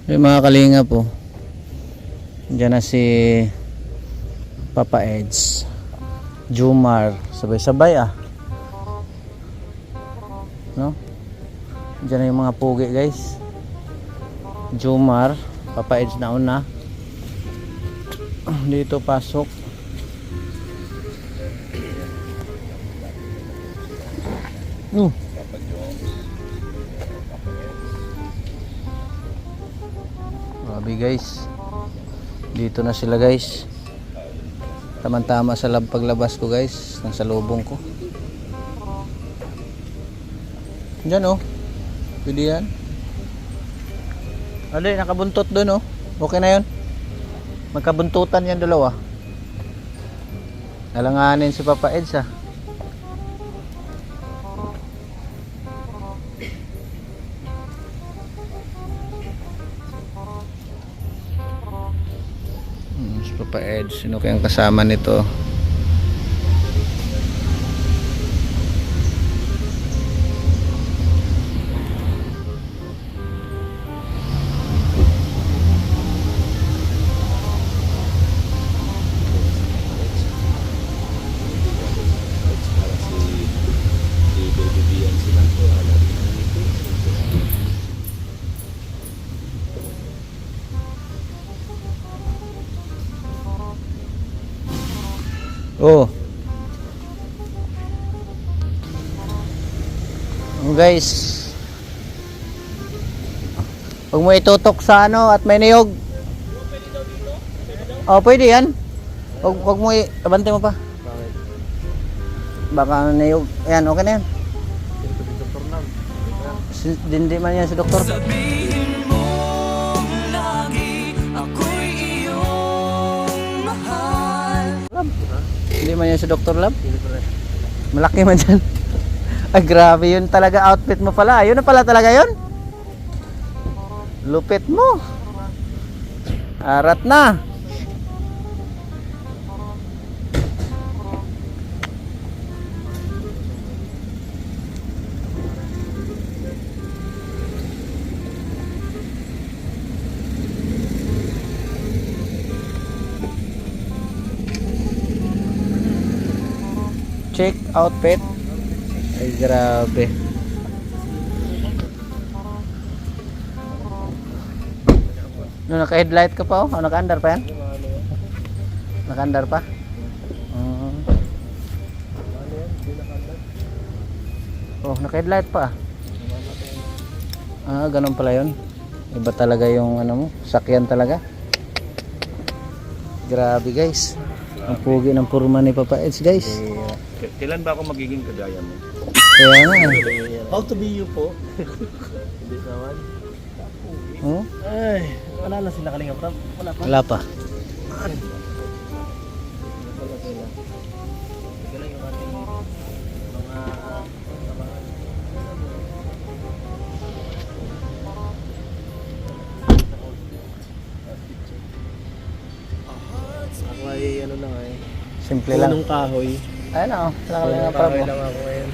Yung mga kalinga po. Diyan na si Papa Eds, Jumar, sabay-sabay no? Diyan na yung mga pugi guys. Jumar, Papa Eds na una. Dito pasok. Grabe guys. Dito na sila guys. Tama-tama sa paglabas ko guys, nang salubong ko. Diyan pwede yan. Alay, nakabuntot doon okay na yun. Magkabuntutan yan dalawa. Alanganin si Papa Eds si Papa Eds, sino kayang kasama nito? Guys, huwag mo itutok sa at may niyog. Pwede yan. Huwag mo abante mo pa. Baka niyog. Ayan, okay na yan. Hindi man yan si doktor. Sabihin mo lagi ako'y iyong mahal. Hindi man yan si Dr. Lab. Malaki man dyan. Ay grabe, yun talaga outfit mo pala. Yun na pala talaga yun. Lupit mo. Arat na. Check outfit. Ay grabe. Naka-headlight ka pa naka-under pa yan? Naka-under pa? Naka-headlight pa. Ganun pala yun. Iba talaga yung sakyan talaga. Grabe guys. Ang pugi ng purma ni Papa Eds guys. Kailan ba ako magiging kagaya mo? Kaya nga. How to be you po? Hindi naman. Ay, wala na sila Kalingap. Wala pa. Wala pa. Ako ay Simple lang. punong kahoy. Ayun Punong kahoy lang ako ngayon.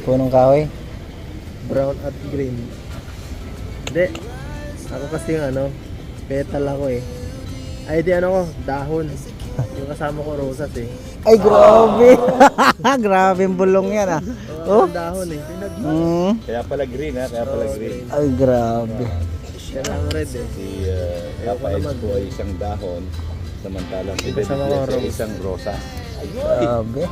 Punong kahoy. Brown at green. Hindi. Ako kasi petal ako Ay di dahon. Yung kasama ko rosas Ay grabe. Grabe yung bulong yan Dahon Kaya pala green kaya pala green. Ay grabe. Yan ang red Si Papa Eds ko ay isang dahon. Samantalang si Baby ay isang rosa. Grabe.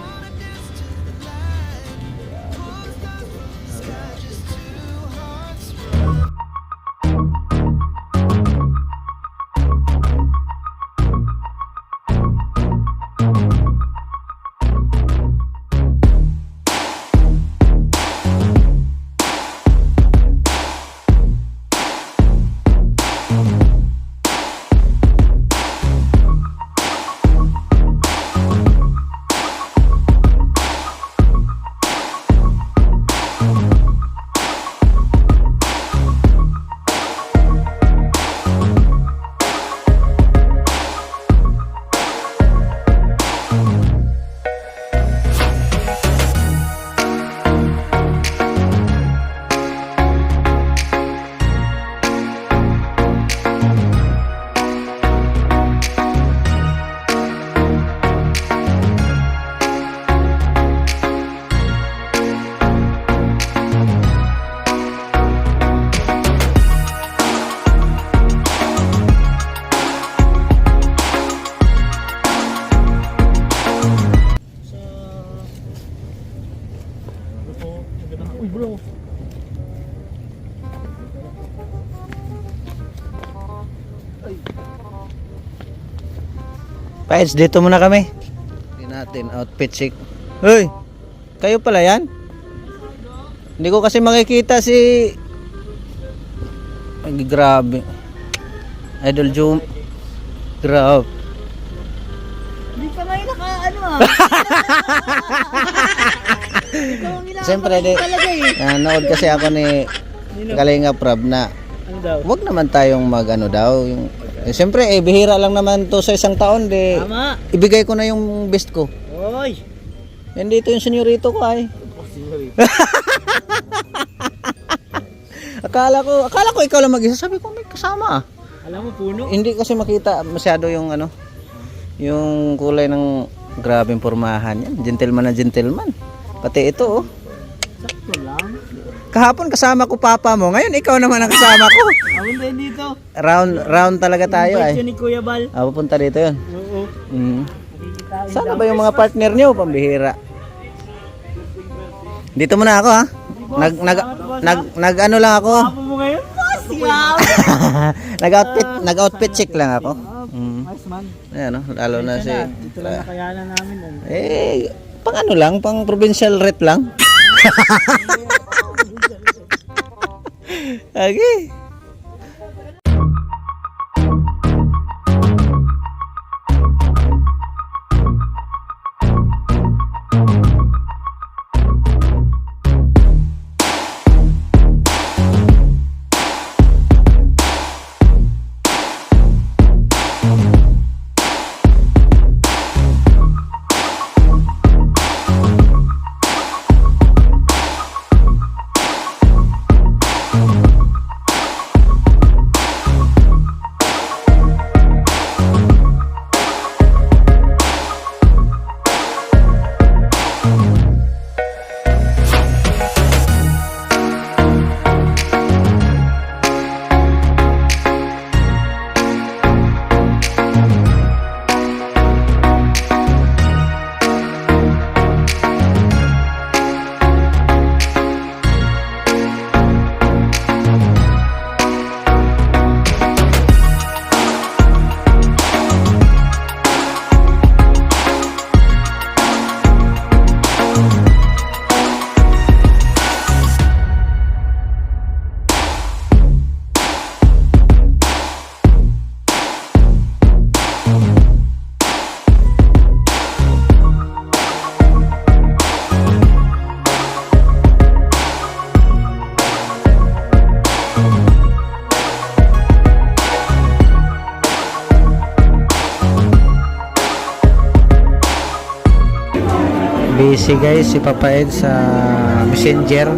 Paeds, dito muna kami. Hindi natin outfit check. Hoy! Kayo pala yan? Hindi ko kasi makikita si... Ay, grabe. Idol Jum. Grabe. Hindi pa ngayon naka-ano ah. Ikaw ang Siyempre, Palageh. nanood kasi ako ni Kalinga Prab na Ano daw? wag naman tayong mag-ano daw. Yung, siyempre, bihira lang naman to sa isang taon. Tama. Ibigay ko na yung best ko. Oy. Yan dito yung senyorito ko ay. Akala ko ikaw lang mag-isa. Sabi ko may kasama ah. Alam mo puno? Hindi kasi makita masyado yung ano, yung kulay ng grabing pormahan yan. Gentleman na gentleman. Pati ito oh. Sakto lang. Kahapon kasama ko papa mo. Ngayon ikaw naman ang kasama ko. Awon din dito. Round talaga tayo Invite ay. yun ni Kuya Bal. Pupunta dito yun. Oo. Nakikita Sana ba yung mga partner niyo pambihira? Dito muna ako ha. Nag ano lang ako. Apo mo ngayon? Siya. Nag-outfit check lang ako. Nice man. Ayan oh, lalo na si Ito lang nakayanan namin. pang ano lang, pang provincial rate lang. Okay. Busy guys si Papa Ed sa Messenger.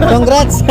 Congrats.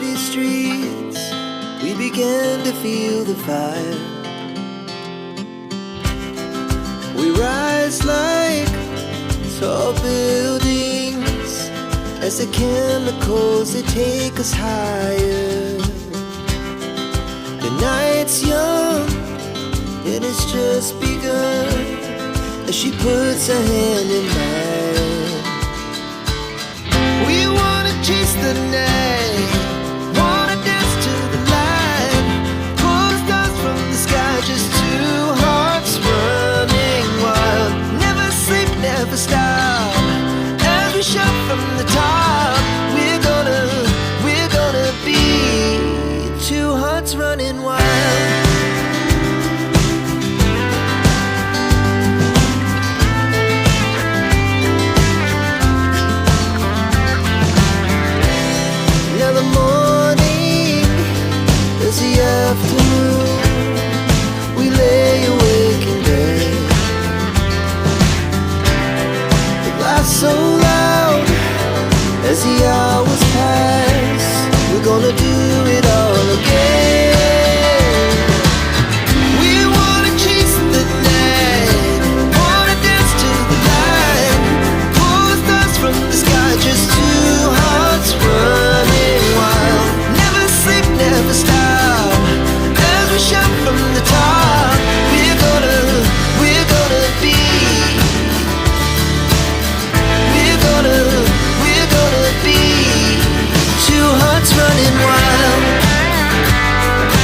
city streets, we began to feel the fire. We rise like tall buildings as the chemicals, they take us higher. The night's young and it's just begun as she puts her hand in mine. We wanna chase the night, wanna dance to the light, pull stars from the sky, just two hearts running wild. Never sleep, never stop, as we shout from the top. We're gonna be two hearts running wild. Now the morning is the afternoon.